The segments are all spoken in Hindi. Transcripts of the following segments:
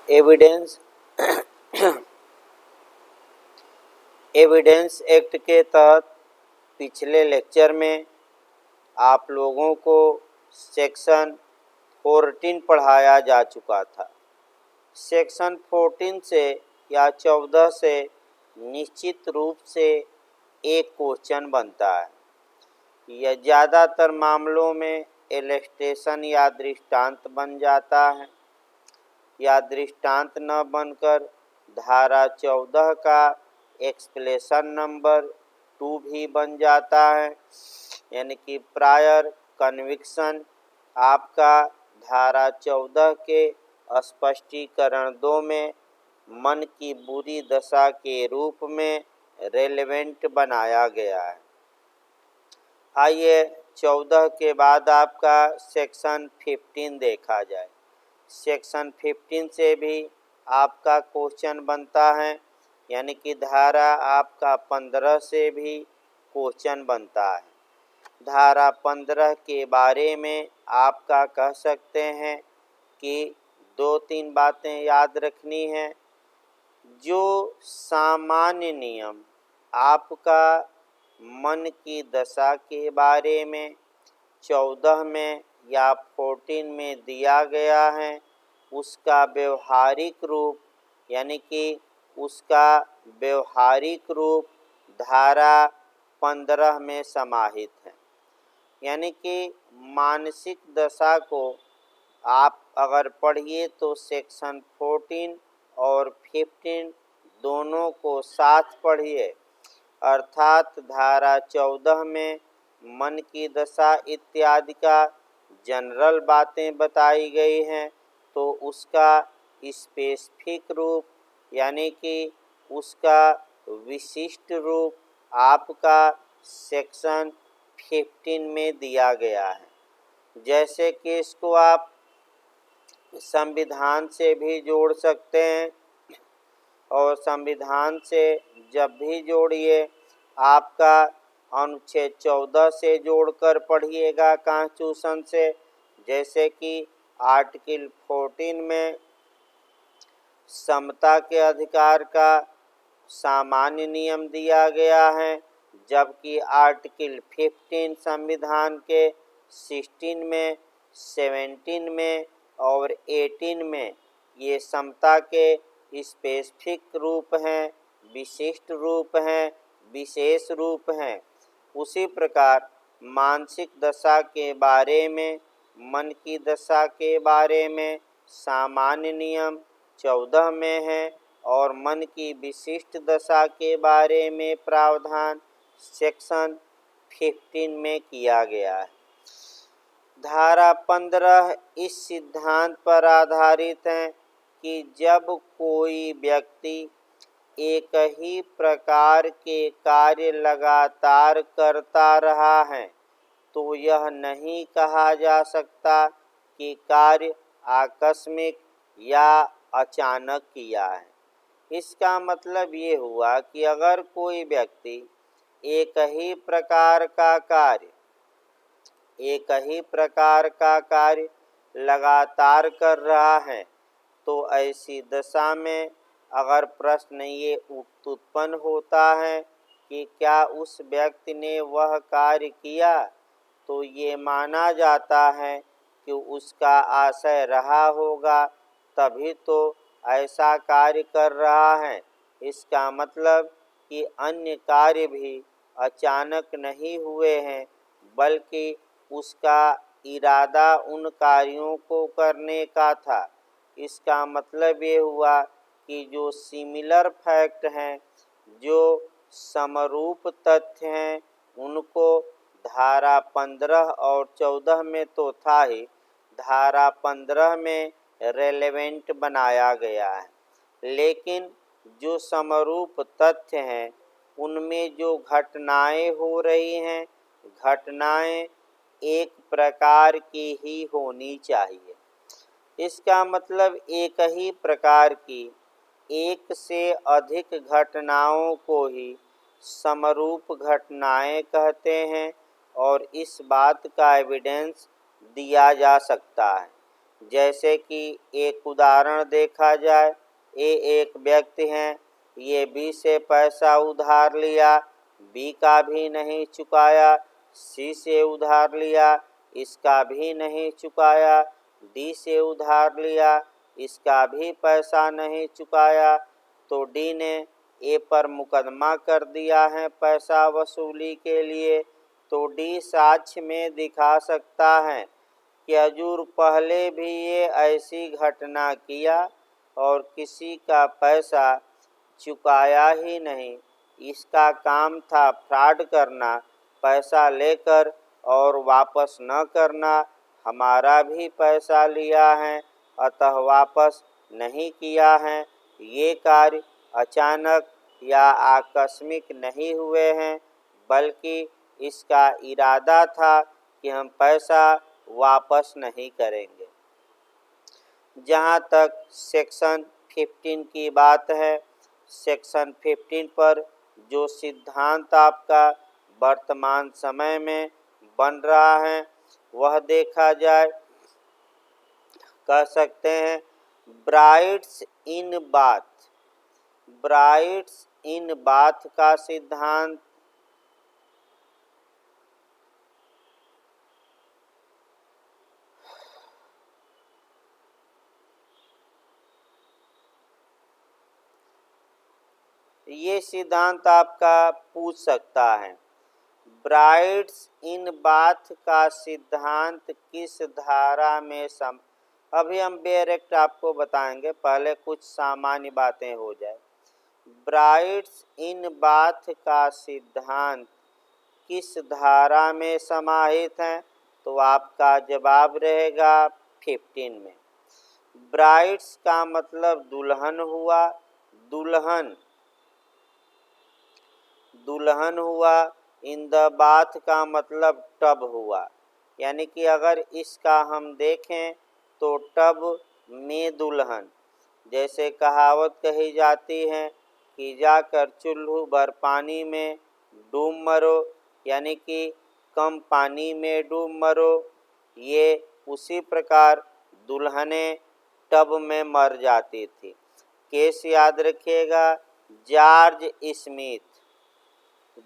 एविडेंस एविडेंस एक्ट के तहत पिछले लेक्चर में आप लोगों को सेक्शन 14 पढ़ाया जा चुका था। सेक्शन 14 से या 14 से निश्चित रूप से एक क्वेश्चन बनता है। यह ज़्यादातर मामलों में इलस्ट्रेशन या दृष्टांत बन जाता है या दृष्टांत न बनकर धारा 14 का एक्सप्लेनेशन नंबर 2 भी बन जाता है, यानी कि प्रायर कन्विक्शन आपका धारा 14 के स्पष्टीकरण 2 में मन की बुरी दशा के रूप में रेलेवेंट बनाया गया है। आइए 14 के बाद आपका सेक्शन 15 देखा जाए। सेक्शन 15 से भी आपका क्वेश्चन बनता है, यानी कि धारा आपका 15 से भी क्वेश्चन बनता है। धारा 15 के बारे में आपका कह सकते हैं कि 2-3 बातें याद रखनी है। जो सामान्य नियम आपका मन की दशा के बारे में 14 में या 14 में दिया गया है, उसका व्यवहारिक रूप यानी कि उसका व्यवहारिक रूप धारा 15 में समाहित है। यानी कि मानसिक दशा को आप अगर पढ़िए तो सेक्शन 14 और 15 दोनों को साथ पढ़िए, अर्थात धारा 14 में मन की दशा इत्यादि का जनरल बातें बताई गई हैं, तो उसका स्पेसिफिक रूप यानी कि उसका विशिष्ट रूप आपका सेक्शन 15 में दिया गया है। जैसे कि इसको आप संविधान से भी जोड़ सकते हैं, और संविधान से जब भी जोड़िए आपका अनुच्छेद 14 से जोड़कर पढ़िएगा कॉन्स्टिट्यूशन से। जैसे कि आर्टिकल 14 में समता के अधिकार का सामान्य नियम दिया गया है, जबकि आर्टिकल 15 संविधान के 16 में, 17 में और 18 में ये समता के स्पेसिफिक रूप हैं, विशिष्ट रूप हैं, विशेष रूप हैं। उसी प्रकार मानसिक दशा के बारे में, मन की दशा के बारे में सामान्य नियम 14 में है और मन की विशिष्ट दशा के बारे में प्रावधान सेक्शन 15 में किया गया है। धारा 15 इस सिद्धांत पर आधारित है कि जब कोई व्यक्ति एक ही प्रकार के कार्य लगातार करता रहा है तो यह नहीं कहा जा सकता कि कार्य आकस्मिक या अचानक किया है। इसका मतलब ये हुआ कि अगर कोई व्यक्ति एक ही प्रकार का कार्य लगातार कर रहा है, तो ऐसी दशा में अगर प्रश्न ये उत्पन्न होता है कि क्या उस व्यक्ति ने वह कार्य किया, तो ये माना जाता है कि उसका आशय रहा होगा, तभी तो ऐसा कार्य कर रहा है। इसका मतलब कि अन्य कार्य भी अचानक नहीं हुए हैं, बल्कि उसका इरादा उन कार्यों को करने का था। इसका मतलब ये हुआ कि जो सिमिलर फैक्ट हैं, जो समरूप तथ्य हैं, उनको धारा 15 और 14 में तो था ही, धारा 15 में रेलेवेंट बनाया गया है। लेकिन जो समरूप तथ्य हैं, उनमें जो घटनाएं हो रही हैं, घटनाएं एक प्रकार की ही होनी चाहिए। इसका मतलब एक ही प्रकार की एक से अधिक घटनाओं को ही समरूप घटनाएं कहते हैं, और इस बात का एविडेंस दिया जा सकता है। जैसे कि एक उदाहरण देखा जाए, ये एक व्यक्ति हैं, ये बी से पैसा उधार लिया, बी का भी नहीं चुकाया, सी से उधार लिया, इसका भी नहीं चुकाया, डी से उधार लिया, इसका भी पैसा नहीं चुकाया, तो डी ने ए पर मुकदमा कर दिया है पैसा वसूली के लिए। तो डी साक्ष्य में दिखा सकता है कि हजूर पहले भी ये ऐसी घटना किया और किसी का पैसा चुकाया ही नहीं। इसका काम था फ्रॉड करना, पैसा लेकर और वापस न करना। हमारा भी पैसा लिया है, अतः वापस नहीं किया है। ये कार्य अचानक या आकस्मिक नहीं हुए हैं, बल्कि इसका इरादा था कि हम पैसा वापस नहीं करेंगे। जहाँ तक सेक्शन 15 की बात है, सेक्शन 15 पर जो सिद्धांत आपका वर्तमान समय में बन रहा है वह देखा जाए, कह सकते हैं ब्राइट्स इन बाथ। ब्राइट्स इन बाथ का सिद्धांत ये सिद्धांत आपका पूछ सकता है, ब्राइट्स इन बाथ का सिद्धांत किस धारा में अभी हम डायरेक्ट आपको बताएंगे, पहले कुछ सामान्य बातें हो जाए। ब्राइट्स इन बाथ का सिद्धांत किस धारा में समाहित है, तो आपका जवाब रहेगा 15 में। ब्राइट्स का मतलब दुल्हन हुआ, दुल्हन हुआ। इन द बाथ का मतलब टब हुआ, यानी कि अगर इसका हम देखें तो टब में दुल्हन, जैसे कहावत कही जाती है कि जाकर चुल्लू भर पानी में डूब मरो, यानी कि कम पानी में डूब मरो। ये उसी प्रकार दुल्हनें टब में मर जाती थी। केस याद रखिएगा, जॉर्ज स्मिथ।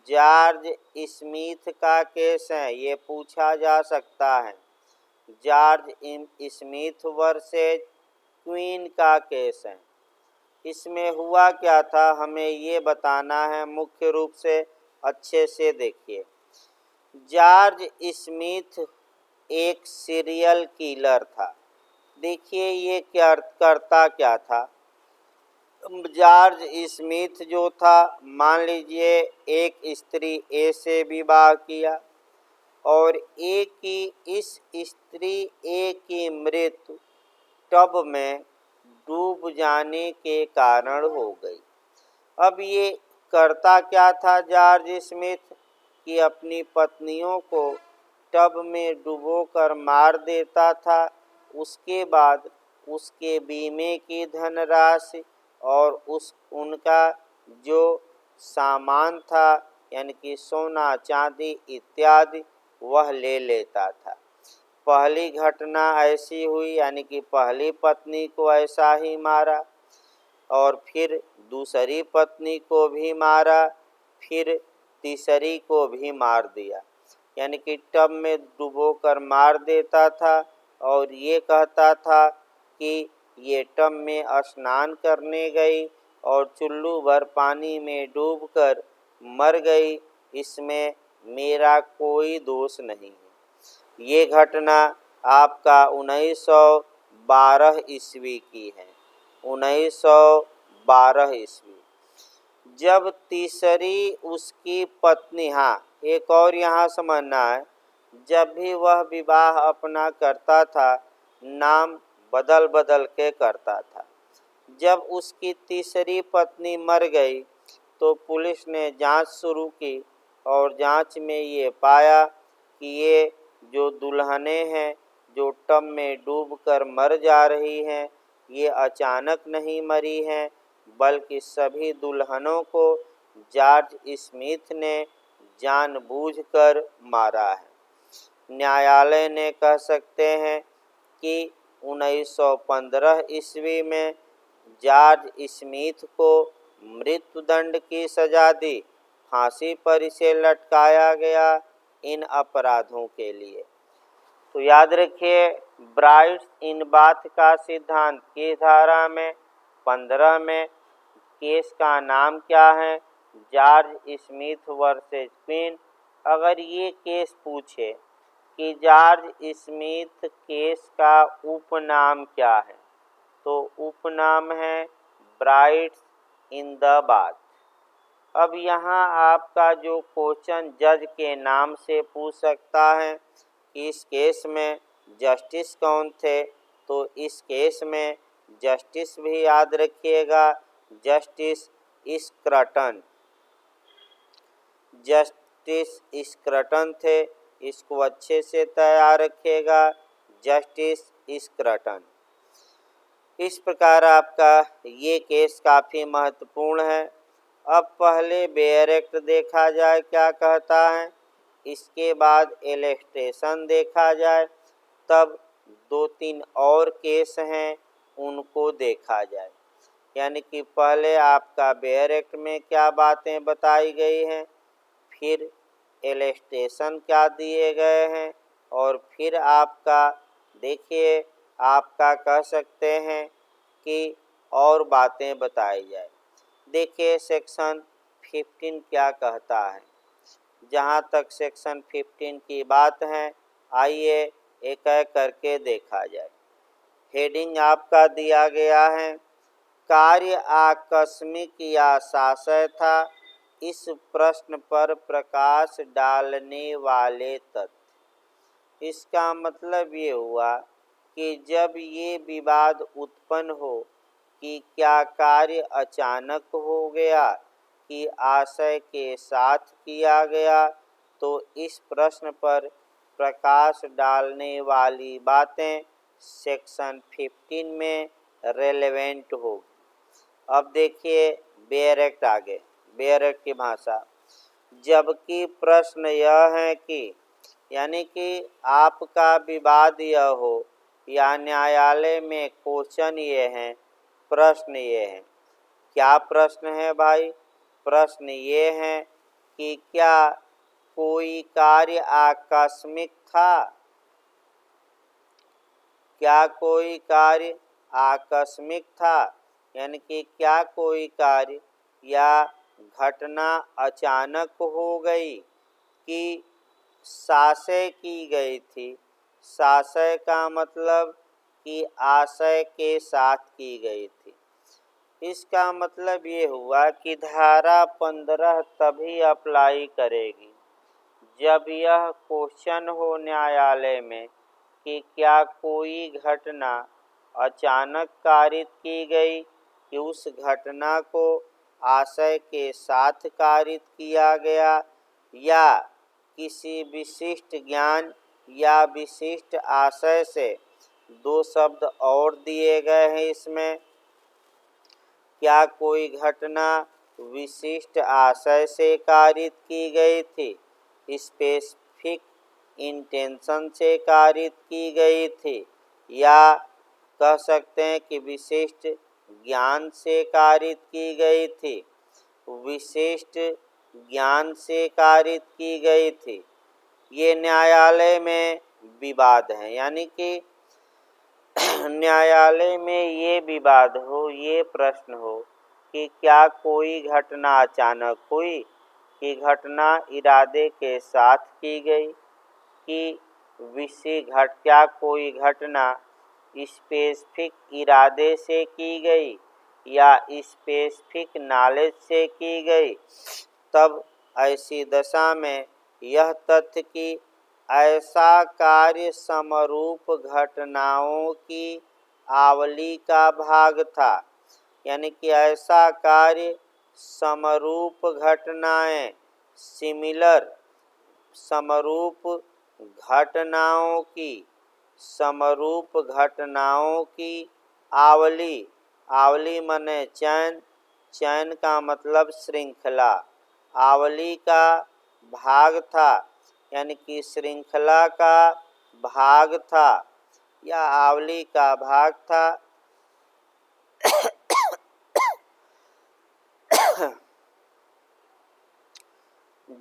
जॉर्ज स्मिथ का केस है, ये पूछा जा सकता है। जॉर्ज स्मिथ वर्सेज क्वीन का केस है। इसमें हुआ क्या था, हमें ये बताना है मुख्य रूप से, अच्छे से देखिए। जॉर्ज स्मिथ एक सीरियल किलर था। देखिए ये क्या करता क्या था। जॉर्ज स्मिथ जो था, मान लीजिए एक स्त्री ए से विवाह किया और ए की इस स्त्री ए की मृत्यु टब में डूब जाने के कारण हो गई। अब ये करता क्या था जॉर्ज स्मिथ, कि अपनी पत्नियों को टब में डुबोकर मार देता था। उसके बाद उसके बीमे की धनराशि और उनका जो सामान था, यानी कि सोना चांदी इत्यादि, वह ले लेता था। पहली घटना ऐसी हुई, यानी कि पहली पत्नी को ऐसा ही मारा, और फिर दूसरी पत्नी को भी मारा, फिर तीसरी को भी मार दिया। यानी कि टब में डुबोकर मार देता था और ये कहता था कि ये टब में स्नान करने गई और चुल्लू भर पानी में डूबकर मर गई, इसमें मेरा कोई दोष नहीं है। ये घटना आपका 1912 ईस्वी की है, 1912 ईस्वी। जब तीसरी उसकी पत्नी, हाँ एक और यहाँ समझना है, जब भी वह विवाह अपना करता था नाम बदल बदल के करता था। जब उसकी तीसरी पत्नी मर गई तो पुलिस ने जांच शुरू की और जांच में ये पाया कि ये जो दुल्हनें हैं जो टब में डूबकर मर जा रही हैं, ये अचानक नहीं मरी हैं, बल्कि सभी दुल्हनों को जॉर्ज स्मिथ ने जानबूझकर मारा है। न्यायालय ने, कह सकते हैं कि 1915 ईस्वी में जॉर्ज स्मिथ को मृत्युदंड की सजा दी। फांसी पर इसे लटकाया गया इन अपराधों के लिए। तो याद रखिए, ब्राइट्स इन बात का सिद्धांत की धारा में 15 में केस का नाम क्या है? George Smith versus queen. अगर ये केस पूछे कि जॉर्ज स्मिथ केस का उपनाम क्या है, तो उपनाम है ब्राइट्स इन द बाथ। अब यहाँ आपका जो क्वेश्चन जज के नाम से पूछ सकता है कि इस केस में जस्टिस कौन थे, तो इस केस में जस्टिस भी याद रखिएगा, जस्टिस स्क्रटन। जस्टिस स्क्रटन थे, इसको अच्छे से तैयार रखिएगा, जस्टिस स्क्रटन। इस प्रकार आपका ये केस काफ़ी महत्वपूर्ण है। अब पहले बेयर एक्ट देखा जाए क्या कहता है, इसके बाद इलस्ट्रेशन देखा जाए, तब 2-3 और केस हैं उनको देखा जाए। यानी कि पहले आपका बेयर एक्ट में क्या बातें बताई गई हैं, फिर इलस्ट्रेशन क्या दिए गए हैं, और फिर आपका देखिए आपका कह सकते हैं कि और बातें बताई जाए। देखिए सेक्शन 15 क्या कहता है। जहाँ तक सेक्शन 15 की बात है, आइए एक एक करके देखा जाए। हेडिंग आपका दिया गया है, कार्य आकस्मिक या शासय था, इस प्रश्न पर प्रकाश डालने वाले तथ्य। इसका मतलब ये हुआ कि जब ये विवाद उत्पन्न हो कि क्या कार्य अचानक हो गया कि आशय के साथ किया गया, तो इस प्रश्न पर प्रकाश डालने वाली बातें सेक्शन 15 में रेलेवेंट होगी। अब देखिए बेयर एक्ट आगे, बेयर एक्ट की भाषा। जबकि प्रश्न यह है कि यानी कि आपका विवाद यह हो या न्यायालय में क्वेश्चन ये हैं, प्रश्न ये हैं। क्या प्रश्न है भाई? प्रश्न ये है कि क्या कोई कार्य आकस्मिक था? क्या कोई कार्य आकस्मिक था? यानी कि क्या कोई कार्य या घटना अचानक हो गई कि शासय की गई थी। शासय का मतलब कि आशय के साथ की गई थी। इसका मतलब ये हुआ कि धारा 15 तभी अप्लाई करेगी जब यह क्वेश्चन हो न्यायालय में कि क्या कोई घटना अचानक कारित की गई कि उस घटना को आशय के साथ कारित किया गया, या किसी विशिष्ट ज्ञान या विशिष्ट आशय से। 2 शब्द और दिए गए हैं इसमें। क्या कोई घटना विशिष्ट आशय से कारित की गई थी, स्पेसिफिक इंटेंशन से कारित की गई थी, या कह सकते हैं कि विशिष्ट ज्ञान से कारित की गई थी। विशिष्ट ज्ञान से कारित की गई थी। ये न्यायालय में विवाद है, यानी कि न्यायालय में ये विवाद हो, ये प्रश्न हो कि क्या कोई घटना अचानक हुई, कि घटना इरादे के साथ की गई, कि क्या कोई घटना स्पेसिफिक इरादे से की गई या स्पेसिफिक नॉलेज से की गई। तब ऐसी दशा में यह तथ्य कि ऐसा कार्य समरूप घटनाओं की आवली का भाग था, यानी कि ऐसा कार्य समरूप घटनाएं, सिमिलर, समरूप घटनाओं की आवली। आवली माने चैन, चैन का मतलब श्रृंखला। आवली का भाग था, यानी कि श्रृंखला का भाग था। या आवली का भाग था।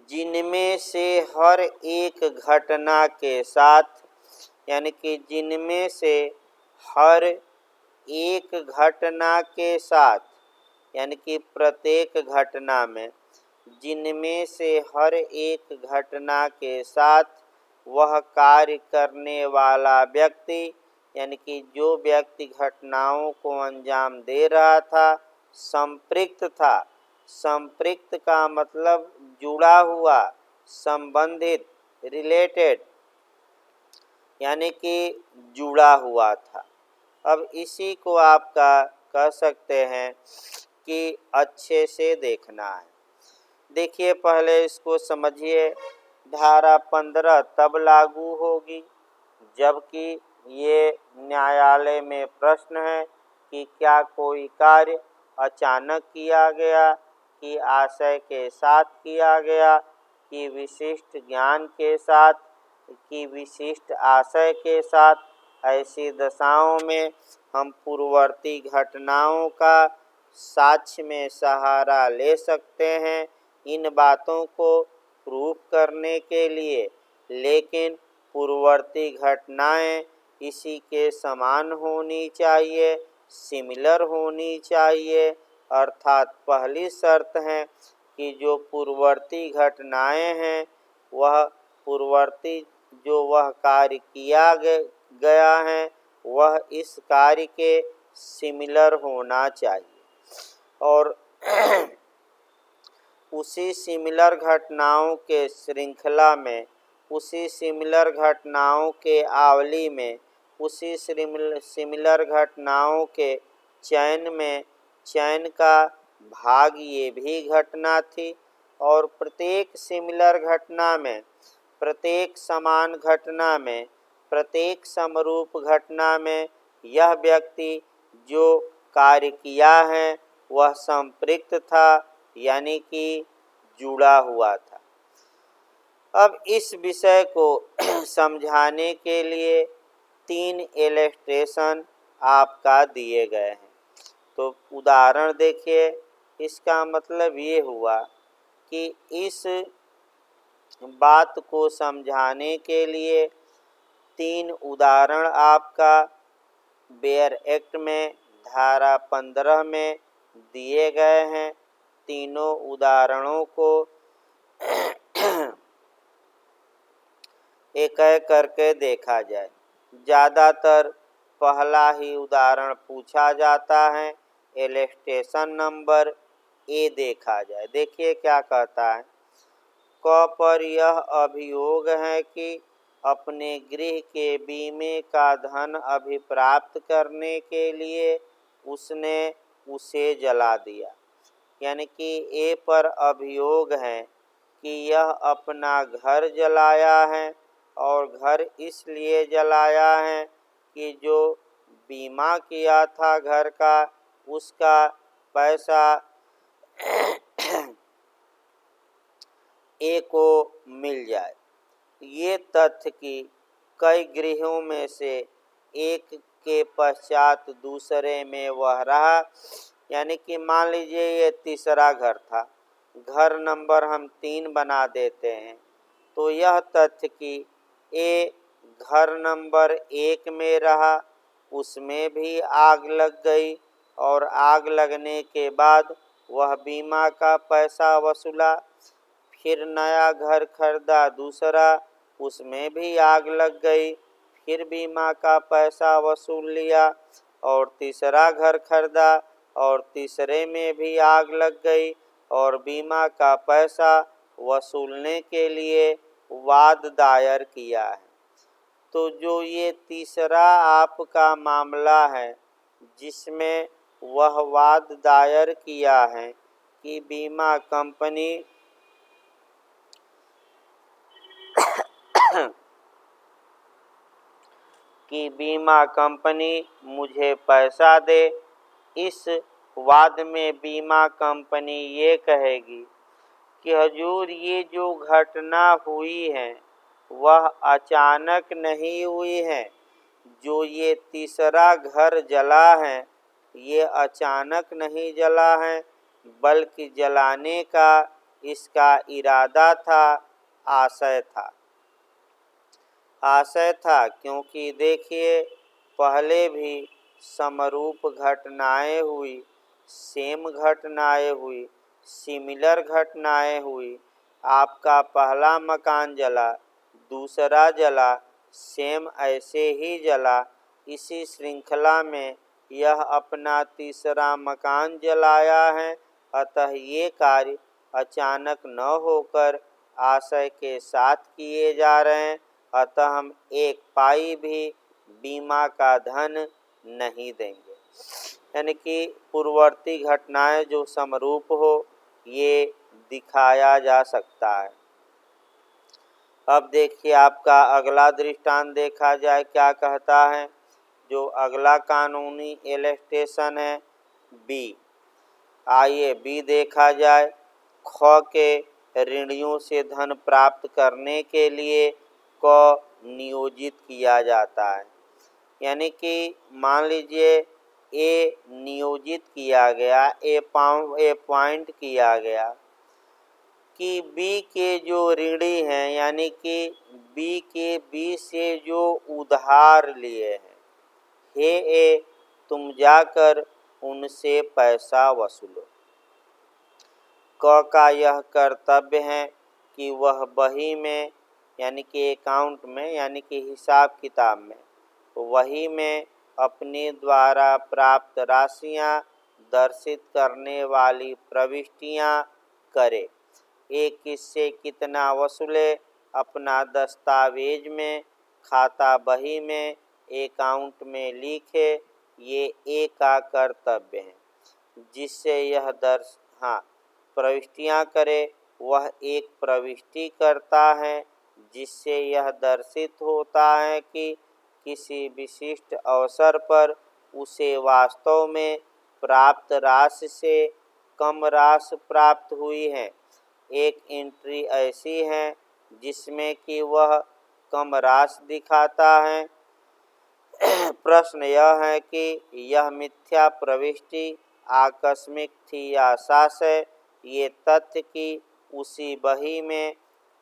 जिनमें से हर एक घटना के साथ, यानी कि जिनमें से हर एक घटना के साथ, यानी कि प्रत्येक घटना में, जिनमें से हर एक घटना के साथ वह कार्य करने वाला व्यक्ति, यानी कि जो व्यक्ति घटनाओं को अंजाम दे रहा था, संपृक्त था। संपृक्त का मतलब जुड़ा हुआ, संबंधित, रिलेटेड, यानी कि जुड़ा हुआ था। अब इसी को आपका कह सकते हैं कि अच्छे से देखना है। देखिए पहले इसको समझिए। धारा 15 तब लागू होगी जबकि ये न्यायालय में प्रश्न है कि क्या कोई कार्य अचानक किया गया, कि आशय के साथ किया गया, कि विशिष्ट ज्ञान के साथ, कि विशिष्ट आशय के साथ। ऐसी दशाओं में हम पूर्ववर्ती घटनाओं का साक्ष्य में सहारा ले सकते हैं इन बातों को प्रूफ करने के लिए। लेकिन पूर्ववर्ती घटनाएं इसी के समान होनी चाहिए, सिमिलर होनी चाहिए। अर्थात पहली शर्त है कि जो पूर्ववर्ती घटनाएं हैं वह पूर्ववर्ती जो वह कार्य किया गया है वह इस कार्य के सिमिलर होना चाहिए। और उसी सिमिलर घटनाओं के श्रृंखला में, उसी सिमिलर घटनाओं के आवली में, उसी सिमिलर घटनाओं के चयन में, चयन का भाग ये भी घटना थी। और प्रत्येक सिमिलर घटना में, प्रत्येक समान घटना में, प्रत्येक समरूप घटना में यह व्यक्ति जो कार्य किया है वह संपृक्त था, यानी कि जुड़ा हुआ था। अब इस विषय को समझाने के लिए 3 इलस्ट्रेशन आपका दिए गए हैं। तो उदाहरण देखिए। इसका मतलब ये हुआ कि इस बात को समझाने के लिए 3 उदाहरण आपका बेयर एक्ट में धारा 15 में दिए गए हैं। तीनों उदाहरणों को एक एक करके देखा जाए। ज़्यादातर पहला ही उदाहरण पूछा जाता है। इलस्ट्रेशन नंबर ए देखा जाए। देखिए क्या कहता है। क पर यह अभियोग है कि अपने गृह के बीमे का धन अभिप्राप्त करने के लिए उसने उसे जला दिया। यानी कि ए पर अभियोग है कि यह अपना घर जलाया है, और घर इसलिए जलाया है कि जो बीमा किया था घर का उसका पैसा ए को मिल जाए। ये तथ्य कि कई गृहों में से एक के पश्चात दूसरे में वह रहा, यानी कि मान लीजिए ये तीसरा घर था, घर नंबर हम 3 बना देते हैं। तो यह तथ्य कि ए घर नंबर 1 में रहा, उसमें भी आग लग गई, और आग लगने के बाद वह बीमा का पैसा वसूला। फिर नया घर खरीदा दूसरा, उसमें भी आग लग गई, फिर बीमा का पैसा वसूल लिया। और तीसरा घर खरीदा और तीसरे में भी आग लग गई, और बीमा का पैसा वसूलने के लिए वाद दायर किया है। तो जो ये तीसरा आपका मामला है जिसमें वह वाद दायर किया है कि बीमा कंपनी कि बीमा कंपनी मुझे पैसा दे, इस वाद में बीमा कंपनी ये कहेगी कि हजूर ये जो घटना हुई है वह अचानक नहीं हुई है, जो ये तीसरा घर जला है ये अचानक नहीं जला है, बल्कि जलाने का इसका इरादा था, आशय था। आशय था क्योंकि देखिए पहले भी समरूप घटनाएं हुई, सेम घटनाएं हुई, सिमिलर घटनाएं हुई। आपका पहला मकान जला, दूसरा जला, सेम ऐसे ही जला। इसी श्रृंखला में यह अपना तीसरा मकान जलाया है। अतः ये कार्य अचानक न होकर आशय के साथ किए जा रहे हैं। अतः हम एक पाई भी बीमा का धन नहीं देंगे। यानी कि पूर्ववर्ती घटनाएं जो समरूप हो ये दिखाया जा सकता है। अब देखिए आपका अगला दृष्टांत देखा जाए क्या कहता है। जो अगला कानूनी इलस्ट्रेशन है बी। आइए बी देखा जाए। ख के ऋणियों से धन प्राप्त करने के लिए क नियोजित किया जाता है। यानी कि मान लीजिए ए नियोजित किया गया, ए पॉइंट किया गया कि बी के जो ऋणी हैं, यानी कि बी के बी से जो उधार लिए हैं, हे ए तुम जाकर उनसे पैसा वसूलो। क का यह कर्तव्य है कि वह बही में यानी कि अकाउंट में यानी कि हिसाब किताब में वही में अपने द्वारा प्राप्त राशियां दर्शित करने वाली प्रविष्टियां करे। एक किससे कितना वसूले अपना दस्तावेज में, खाता बही में, अकाउंट में लिखे। ये ए का कर्तव्य है। जिससे यह प्रविष्टियां करे, वह एक प्रविष्टि करता है जिससे यह दर्शित होता है कि किसी विशिष्ट अवसर पर उसे वास्तव में प्राप्त राशि से कम राशि प्राप्त हुई है। एक एंट्री ऐसी है जिसमें कि वह कम राशि दिखाता है। प्रश्न यह है कि यह मिथ्या प्रविष्टि आकस्मिक थी या शासय। ये तथ्य कि उसी बही में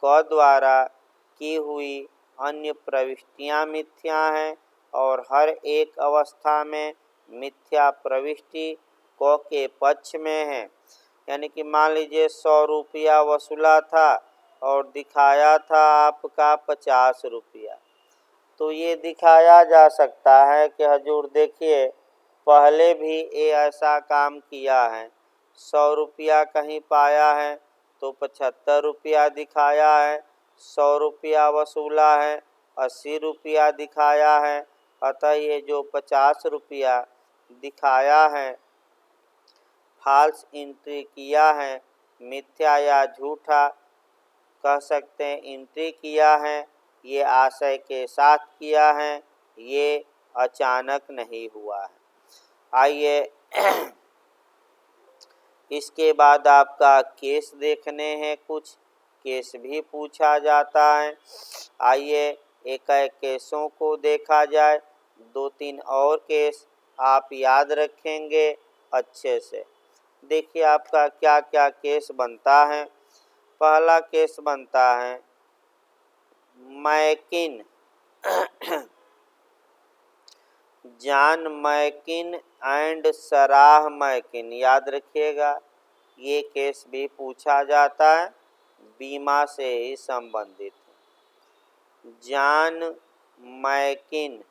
क द्वारा की हुई अन्य प्रविष्टियां मिथ्या हैं और हर एक अवस्था में मिथ्या प्रविष्टि क के पक्ष में है। यानी कि मान लीजिए 100 रुपया वसूला था और दिखाया था आपका 50 रुपया। तो ये दिखाया जा सकता है कि हजूर देखिए पहले भी ये ऐसा काम किया है। 100 रुपया कहीं पाया है तो 75 रुपया दिखाया है, 100 रुपया वसूला है, 80 रुपया दिखाया है। अतः ये जो 50 रुपया दिखाया है, फॉल्स एंट्री किया है, मिथ्या या झूठा कह सकते हैं एंट्री किया है, ये आशय के साथ किया है, ये अचानक नहीं हुआ है। आइए इसके बाद आपका केस देखने हैं। कुछ केस भी पूछा जाता है। आइए एक एक केसों को देखा जाए। 2-3 और केस आप याद रखेंगे अच्छे से। देखिए आपका क्या क्या केस बनता है। पहला केस बनता है मैकिन जॉन मैकिन एंड सराह मैकिन। याद रखिएगा ये केस भी पूछा जाता है, बीमा से ही संबंधित है। John Mackin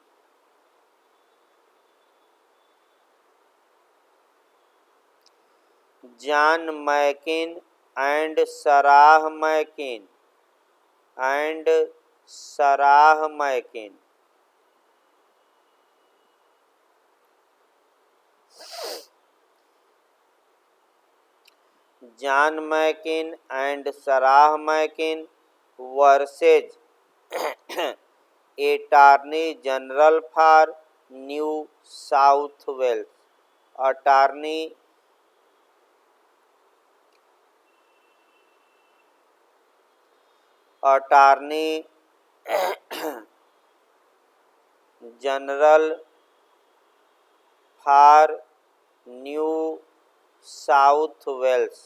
and Sarah Mackin John Mackin and Sarah Mackin versus attorney general for New South Wales. Attorney general for New South Wales,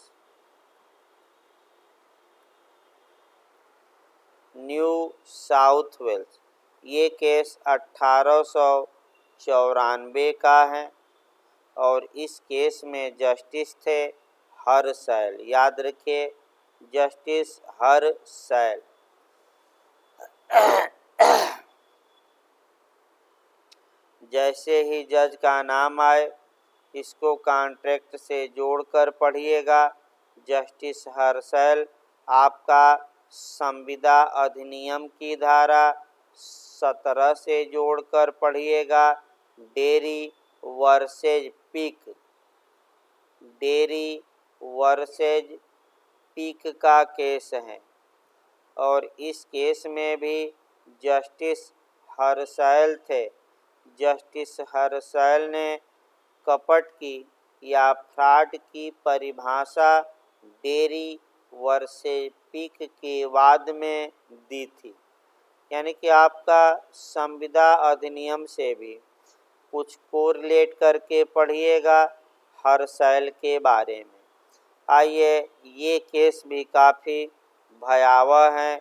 New South Wales. ये केस 1894 का है और इस केस में जस्टिस थे हरसैल। याद रखिए, जस्टिस हरसैल। जैसे ही जज का नाम आए इसको कॉन्ट्रैक्ट से जोड़कर पढ़िएगा। जस्टिस हरसैल आपका संविदा अधिनियम की धारा 17 से जोड़कर पढ़िएगा। Derry versus Peek, Derry versus Peek का केस है और इस केस में भी जस्टिस हरसैल थे। जस्टिस हरसैल ने कपट की या फ्रॉड की परिभाषा डेरी वर्सेज पिक के वाद में दी थी। यानी कि आपका संविदा अधिनियम से भी कुछ कोरिलेट करके पढ़िएगा हरसैल के बारे में। आइए, ये केस भी काफ़ी भयावह हैं।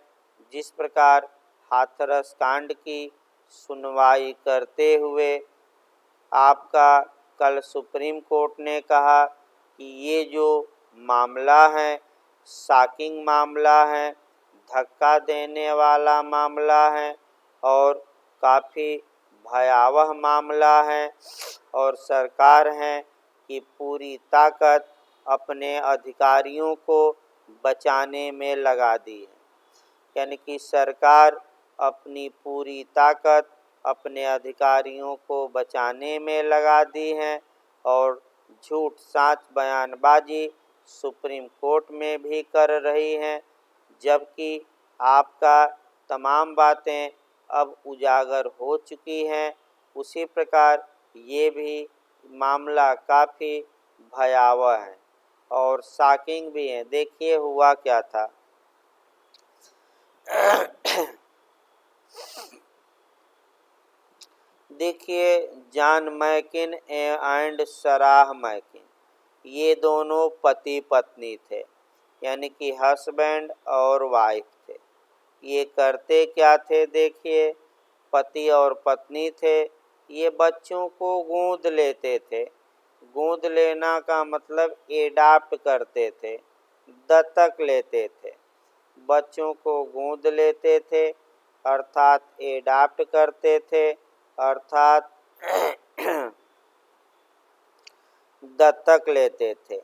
जिस प्रकार हाथरस कांड की सुनवाई करते हुए आपका कल सुप्रीम कोर्ट ने कहा कि ये जो मामला है शॉकिंग मामला है, धक्का देने वाला मामला है और काफ़ी भयावह मामला है और सरकार है कि पूरी ताकत अपने अधिकारियों को बचाने में लगा दी है। यानी कि सरकार अपनी पूरी ताकत अपने अधिकारियों को बचाने में लगा दी है और झूठ साच बयानबाजी सुप्रीम कोर्ट में भी कर रही है, जबकि आपका तमाम बातें अब उजागर हो चुकी हैं। उसी प्रकार ये भी मामला काफ़ी भयावह है और शॉकिंग भी है। देखिए हुआ क्या था। देखिए, जॉन मैकिन एंड सराह मैकिन, ये दोनों पति पत्नी थे, यानी कि हस्बैंड और वाइफ थे। ये करते क्या थे? देखिए, पति और पत्नी थे, ये बच्चों को गोद लेते थे। गोद लेना का मतलब एडाप्ट करते थे, दत्तक लेते थे। बच्चों को गोद लेते थे अर्थात एडाप्ट करते थे, अर्थात दत्तक लेते थे।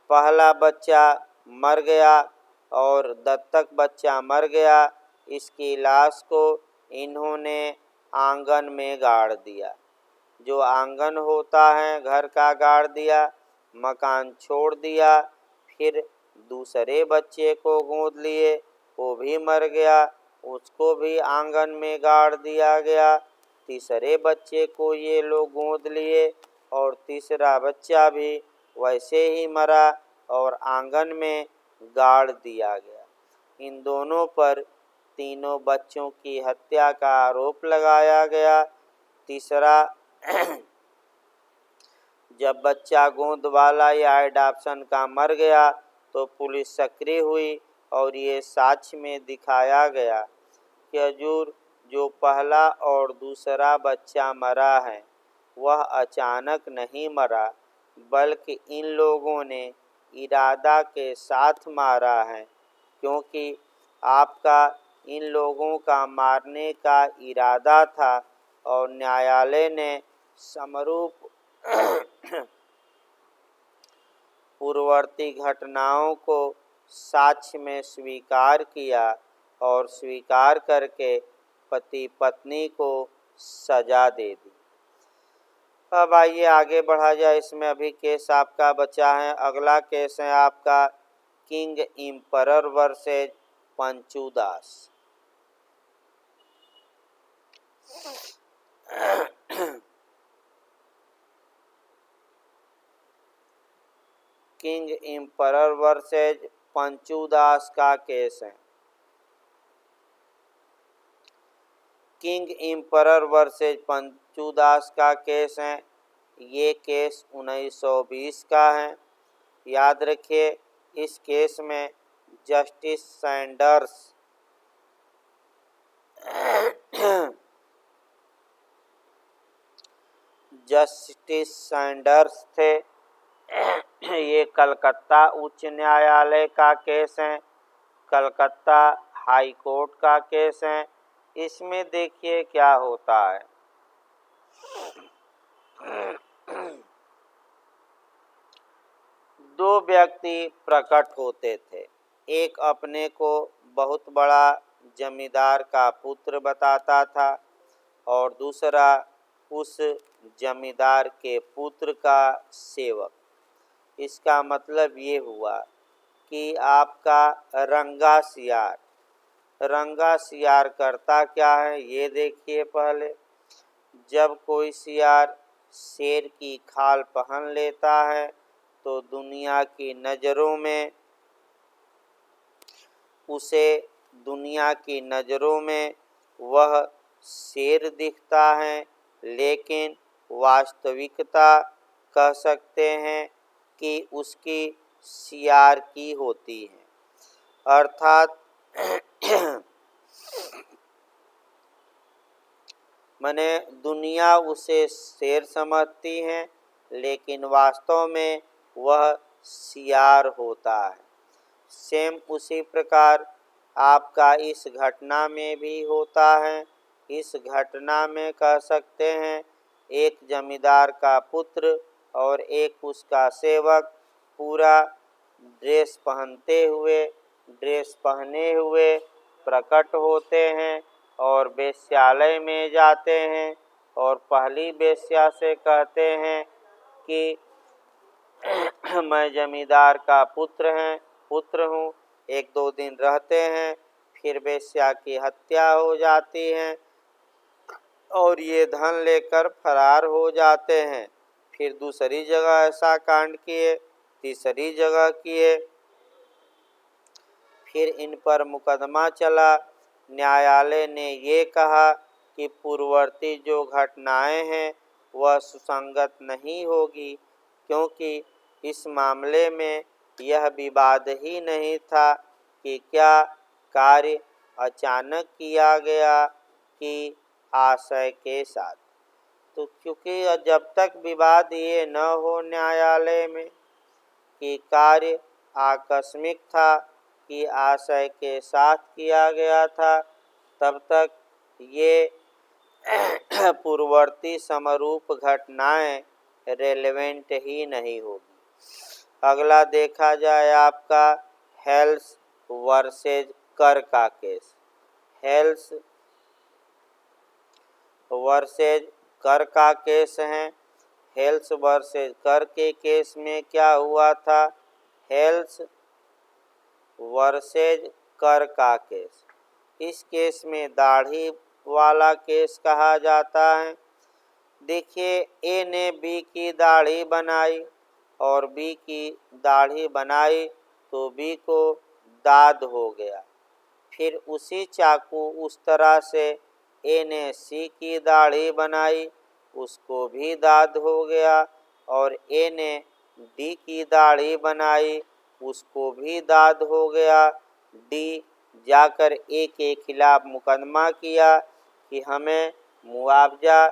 पहला बच्चा मर गया और दत्तक बच्चा मर गया, इसकी लाश को इन्होंने आंगन में गाड़ दिया। जो आंगन होता है घर का गाड़ दिया, मकान छोड़ दिया। फिर दूसरे बच्चे को गोद लिए, वो भी मर गया, उसको भी आंगन में गाड़ दिया गया। तीसरे बच्चे को ये लोग गोद लिए और तीसरा बच्चा भी वैसे ही मरा और आंगन में गाड़ दिया गया। इन दोनों पर तीनों बच्चों की हत्या का आरोप लगाया गया। तीसरा जब बच्चा गोद वाला या एडाप्शन का मर गया तो पुलिस सक्रिय हुई और ये साक्ष्य में दिखाया गया कि हजूर जो पहला और दूसरा बच्चा मरा है वह अचानक नहीं मरा, बल्कि इन लोगों ने इरादा के साथ मारा है, क्योंकि आपका इन लोगों का मारने का इरादा था और न्यायालय ने समरूप पूर्ववर्ती घटनाओं को साक्ष्य में स्वीकार किया और स्वीकार करके पति पत्नी को सजा दे दी। अब आइए आगे बढ़ा जाए। इसमें अभी केस आपका बचा है। अगला केस है आपका किंग एम्परर वर्सेज पंचू दास। किंग एम्परर वर्सेज पंचू दास का केस है। किंग एम्परर वर्सेज पंचूदास का केस है। ये केस 1920 का है। याद रखिए, इस केस में जस्टिस सैंडर्स जस्टिस सैंडर्स थे। ये कलकत्ता उच्च न्यायालय का केस है, कलकत्ता हाई कोर्ट का केस है। इसमें देखिए क्या होता है। दो व्यक्ति प्रकट होते थे। एक अपने को बहुत बड़ा जमींदार का पुत्र बताता था और दूसरा उस जमींदार के पुत्र का सेवक। इसका मतलब ये हुआ कि आपका रंगा सियार करता क्या है, ये देखिए। पहले जब कोई सियार शेर की खाल पहन लेता है तो दुनिया की नज़रों में वह शेर दिखता है, लेकिन वास्तविकता कह सकते हैं कि उसकी सियार की होती है। अर्थात माने दुनिया उसे शेर समझती है, लेकिन वास्तव में वह सियार होता है। सेम उसी प्रकार आपका इस घटना में भी होता है। इस घटना में कह सकते हैं एक जमींदार का पुत्र और एक उसका सेवक पूरा ड्रेस पहने हुए प्रकट होते हैं और वेश्यालय में जाते हैं और पहली वेश्या से कहते हैं कि मैं जमींदार का पुत्र हूँ। एक दो दिन रहते हैं, फिर वेश्या की हत्या हो जाती है और ये धन लेकर फरार हो जाते हैं। फिर दूसरी जगह ऐसा कांड किए, तीसरी जगह किए, फिर इन पर मुकदमा चला। न्यायालय ने ये कहा कि पूर्ववर्ती जो घटनाएं हैं वह सुसंगत नहीं होगी, क्योंकि इस मामले में यह विवाद ही नहीं था कि क्या कार्य अचानक किया गया कि आशय के साथ। तो क्योंकि जब तक विवाद ये न हो न्यायालय में कि कार्य आकस्मिक था कि आशय के साथ किया गया था, तब तक ये पूर्ववर्ती समरूप घटनाएं रेलेवेंट ही नहीं होगी। अगला देखा जाए आपका हेल्स वर्सेज कर का केस। हेल्स वर्सेज कर का केस है। हेल्स वर्सेज कर के केस में क्या हुआ था? हेल्स वर्सेज कर का केस, इस केस में दाढ़ी वाला केस कहा जाता है। देखिए, ए ने बी की दाढ़ी बनाई और बी की दाढ़ी बनाई तो बी को दाद हो गया। फिर उसी चाकू उस तरह से ए ने सी की दाढ़ी बनाई, उसको भी दाद हो गया, और ए ने डी की दाढ़ी बनाई, उसको भी दाद हो गया। डी जाकर ए के खिलाफ मुकदमा किया कि हमें मुआवजा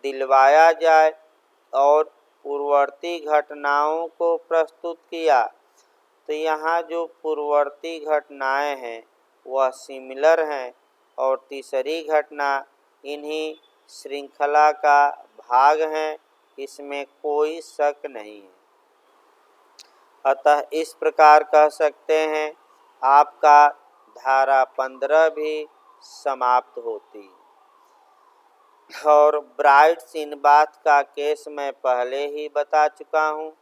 दिलवाया जाए और पूर्ववर्ती घटनाओं को प्रस्तुत किया। तो यहाँ जो पूर्ववर्ती घटनाएं हैं वह सिमिलर हैं और तीसरी घटना इन्हीं श्रृंखला का भाग हैं, इसमें कोई शक नहीं है। अतः इस प्रकार कह सकते हैं आपका धारा 15 भी समाप्त होती है। और ब्राइट्स इन बात का केस मैं पहले ही बता चुका हूँ।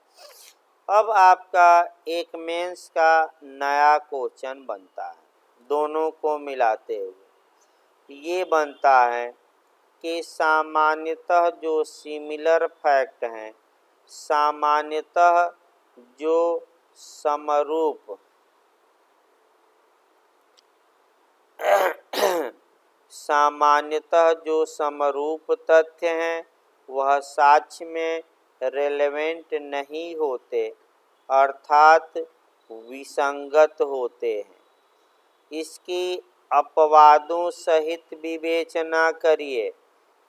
अब आपका एक मेंस का नया क्वेश्चन बनता है, दोनों को मिलाते हुए ये बनता है कि सामान्यतः जो सिमिलर फैक्ट हैं, सामान्यतः जो समरूप सामान्यतः जो समरूप तथ्य हैं वह साक्ष्य में रेलेवेंट नहीं होते, अर्थात विसंगत होते हैं। इसकी अपवादों सहित विवेचना करिए,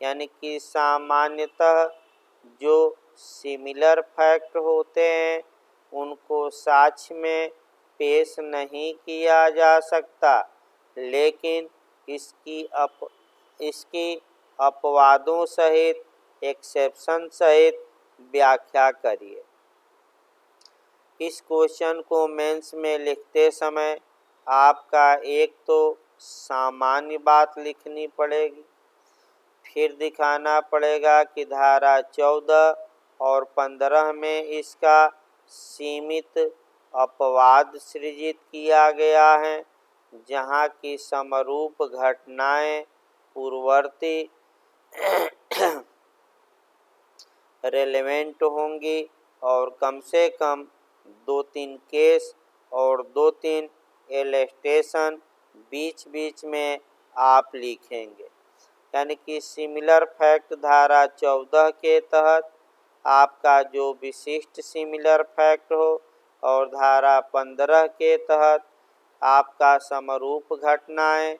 यानी कि सामान्यतः जो सिमिलर फैक्ट होते हैं उनको साक्ष्य में पेश नहीं किया जा सकता, लेकिन इसकी अपवादों सहित, एक्सेप्शन सहित व्याख्या करिए। इस क्वेश्चन को मेंस में लिखते समय आपका एक तो सामान्य बात लिखनी पड़ेगी, फिर दिखाना पड़ेगा कि धारा 14 और 15 में इसका सीमित अपवाद सृजित किया गया है, जहाँ की समरूप घटनाएं पूर्ववर्ती रेलेवेंट होंगी और कम से कम 2-3 केस और 2-3 इलस्ट्रेशन बीच बीच में आप लिखेंगे। यानी कि सिमिलर फैक्ट धारा 14 के तहत आपका जो विशिष्ट सिमिलर फैक्ट हो और धारा 15 के तहत आपका समरूप घटनाएं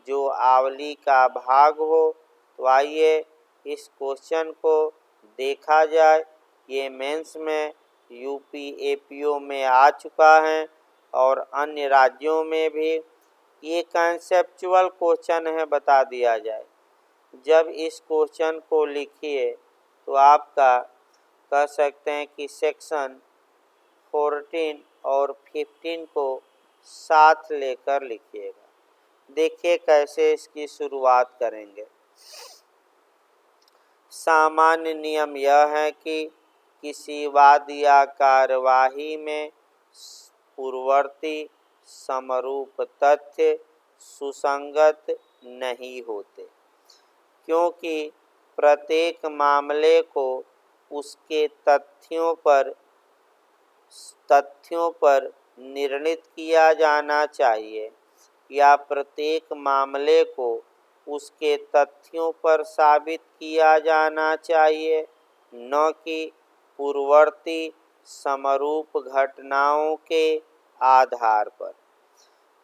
जो आवली का भाग हो। तो आइए इस क्वेश्चन को देखा जाए। ये मेंस में यूपी एपीओ में आ चुका है और अन्य राज्यों में भी ये कंसेप्चुअल क्वेश्चन है, बता दिया जाए। जब इस क्वेश्चन को लिखिए तो आपका कह सकते हैं कि सेक्शन 14 और 15 को साथ लेकर लिखिएगा। देखिए कैसे इसकी शुरुआत करेंगे। सामान्य नियम यह है कि किसी वाद या कार्यवाही में पूर्ववर्ती समरूप तथ्य सुसंगत नहीं होते, क्योंकि प्रत्येक मामले को उसके तथ्यों पर निर्णित किया जाना चाहिए, या प्रत्येक मामले को उसके तथ्यों पर साबित किया जाना चाहिए, न कि पूर्ववर्ती समरूप घटनाओं के आधार पर।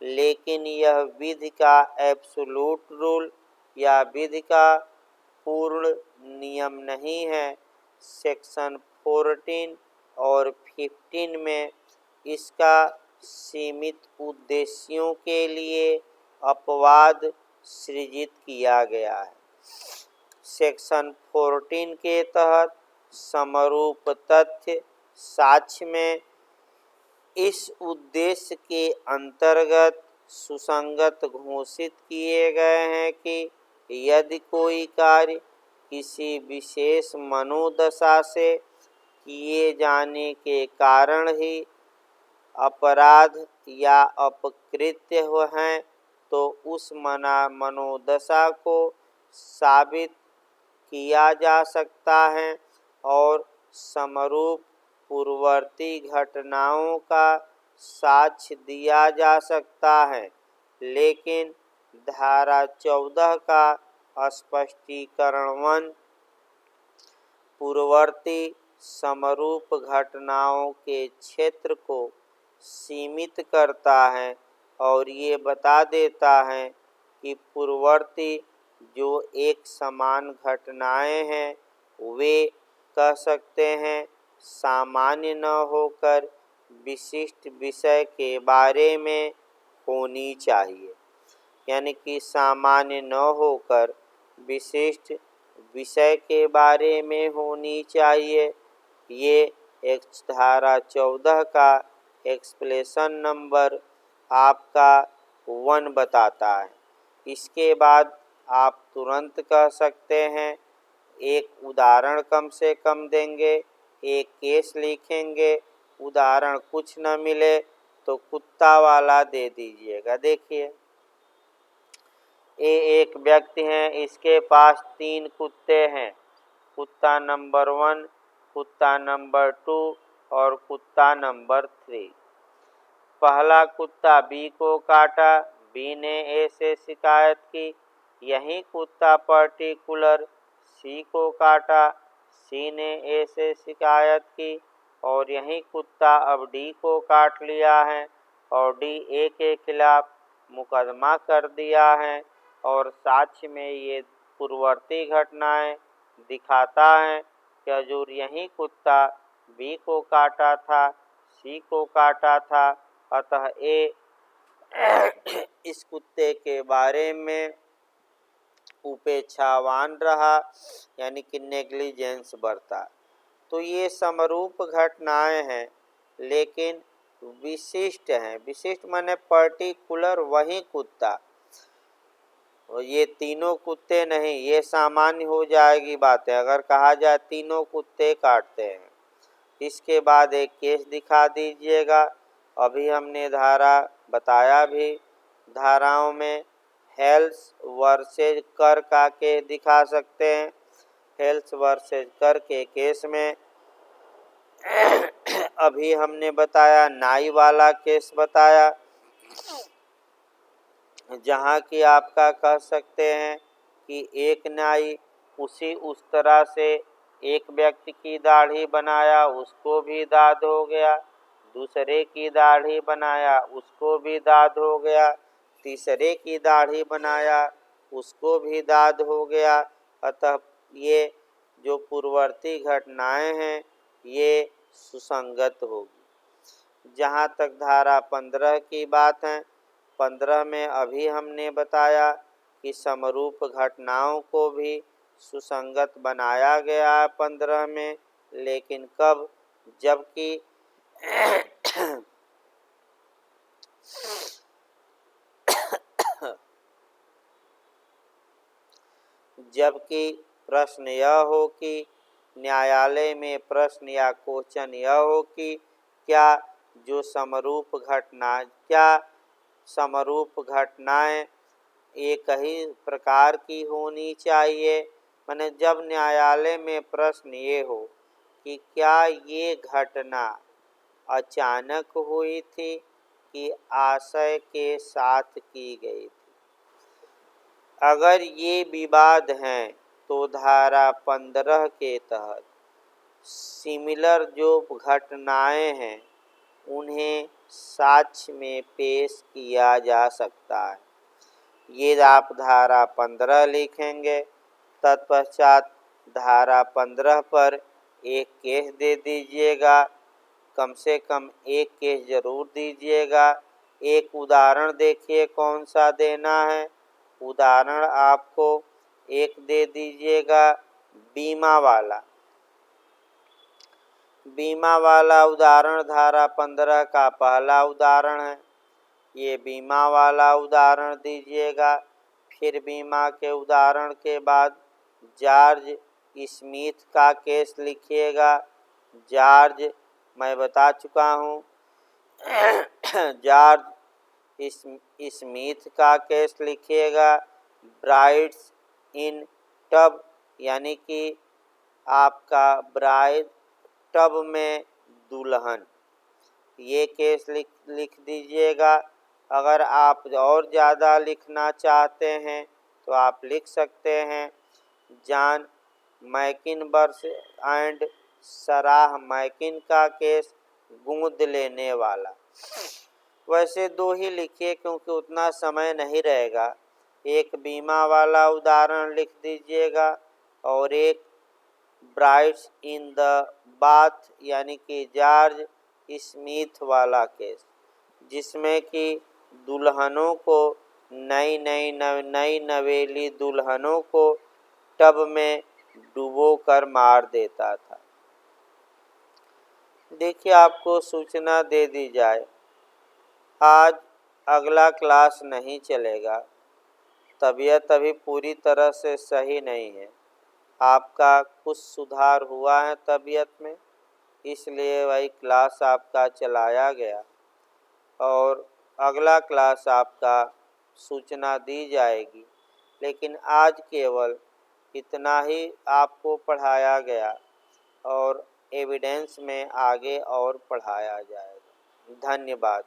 लेकिन यह विधि का एब्सोल्यूट रूल या विधि का पूर्ण नियम नहीं है। सेक्शन 14 और 15 में इसका सीमित उद्देश्यों के लिए अपवाद सृजित किया गया है। सेक्शन 14 के तहत समरूप तथ्य साक्ष्य में इस उद्देश्य के अंतर्गत सुसंगत घोषित किए गए हैं कि यदि कोई कार्य किसी विशेष मनोदशा से किए जाने के कारण ही अपराध या अपकृत्य हैं, तो उस मनोदशा को साबित किया जा सकता है और समरूप पूर्ववर्ती घटनाओं का साक्ष्य दिया जा सकता है। लेकिन धारा 14 का स्पष्टीकरण 1 पूर्ववर्ती समरूप घटनाओं के क्षेत्र को सीमित करता है और ये बता देता है कि पूर्ववर्ती जो एक समान घटनाएं हैं वे कह सकते हैं सामान्य न होकर विशिष्ट विषय के बारे में होनी चाहिए। यानी कि सामान्य न होकर विशिष्ट विषय के बारे में होनी चाहिए। ये एक धारा 14 का एक्सप्लेनेशन नंबर आपका 1 बताता है। इसके बाद आप तुरंत कह सकते हैं, एक उदाहरण कम से कम देंगे, एक केस लिखेंगे, उदाहरण कुछ न मिले तो कुत्ता वाला दे दीजिएगा। देखिए, ये एक व्यक्ति हैं, इसके पास 3 कुत्ते हैं, कुत्ता नंबर 1, कुत्ता नंबर 2 और कुत्ता नंबर 3। पहला कुत्ता बी को काटा, बी ने ए से शिकायत की, यही कुत्ता पर्टिकुलर सी को काटा, सी ने ए से शिकायत की और यही कुत्ता अब डी को काट लिया है और डी ए के खिलाफ मुकदमा कर दिया है और साक्ष्य में ये पूर्ववर्ती घटनाएं दिखाता है कि हजूर यही कुत्ता बी को काटा था, सी को काटा था, अतः ए इस कुत्ते के बारे में उपेक्षावान रहा, यानी कि नेग्लिजेंस बरता। तो ये समरूप घटनाएं हैं, लेकिन विशिष्ट हैं। विशिष्ट माने पर्टिकुलर वही कुत्ता, और ये तीनों कुत्ते नहीं, ये सामान्य हो जाएगी बातें अगर कहा जाए तीनों कुत्ते काटते हैं। इसके बाद एक केस दिखा दीजिएगा। अभी हमने धारा बताया भी, धाराओं में हेल्स वर्सेज कर का केस दिखा सकते हैं। हेल्स वर्सेज कर के केस में अभी हमने बताया नाई वाला केस बताया, जहाँ कि आपका कह सकते हैं कि एक नाई उस तरह से एक व्यक्ति की दाढ़ी बनाया, उसको भी दाद हो गया, दूसरे की दाढ़ी बनाया, उसको भी दाद हो गया, तीसरे की दाढ़ी बनाया, उसको भी दाद हो गया। अतः ये जो पूर्ववर्ती घटनाएं हैं ये सुसंगत होगी। जहाँ तक धारा 15 की बात है, 15 में अभी हमने बताया कि समरूप घटनाओं को भी सुसंगत बनाया गया है 15 में, लेकिन कब? जबकि जबकि प्रश्न यह हो कि न्यायालय में प्रश्न या क्वेश्चन यह हो कि क्या समरूप घटनाएं एक ही प्रकार की होनी चाहिए। माने जब न्यायालय में प्रश्न ये हो कि क्या ये घटना अचानक हुई थी कि आशय के साथ की गई थी। अगर ये विवाद हैं तो धारा 15 के तहत सिमिलर जो घटनाएं हैं उन्हें साक्ष्य में पेश किया जा सकता है। ये आप धारा 15 लिखेंगे। तत्पश्चात धारा 15 पर एक केस दे दीजिएगा, कम से कम एक केस जरूर दीजिएगा। एक उदाहरण देखिए कौन सा देना है। उदाहरण आपको एक दे दीजिएगा बीमा वाला। बीमा वाला उदाहरण धारा 15 का पहला उदाहरण है। ये बीमा वाला उदाहरण दीजिएगा। फिर बीमा के उदाहरण के बाद जॉर्ज स्मिथ का केस लिखिएगा। जॉर्ज मैं बता चुका हूँ। जॉर्ज स्मिथ का केस लिखिएगा। ब्राइड्स इन टब, यानी कि आपका ब्राइड टब में दुल्हन, ये केस लिख दीजिएगा। अगर आप और ज़्यादा लिखना चाहते हैं तो आप लिख सकते हैं जॉन मैकिनबर्स एंड सराह मैकिन का केस गोद लेने वाला। वैसे दो ही लिखिए क्योंकि उतना समय नहीं रहेगा। एक बीमा वाला उदाहरण लिख दीजिएगा और एक ब्राइड्स इन द बाथ, यानी कि जॉर्ज स्मिथ वाला केस, जिसमें कि दुल्हनों को नई नवेली दुल्हनों को टब में डुबो कर मार देता था। देखिए आपको सूचना दे दी जाए, आज अगला क्लास नहीं चलेगा। तबीयत अभी पूरी तरह से सही नहीं है। आपका कुछ सुधार हुआ है तबीयत में, इसलिए वही क्लास आपका चलाया गया और अगला क्लास आपका सूचना दी जाएगी। लेकिन आज केवल इतना ही आपको पढ़ाया गया और एविडेंस में आगे और पढ़ाया जाएगा। धन्यवाद।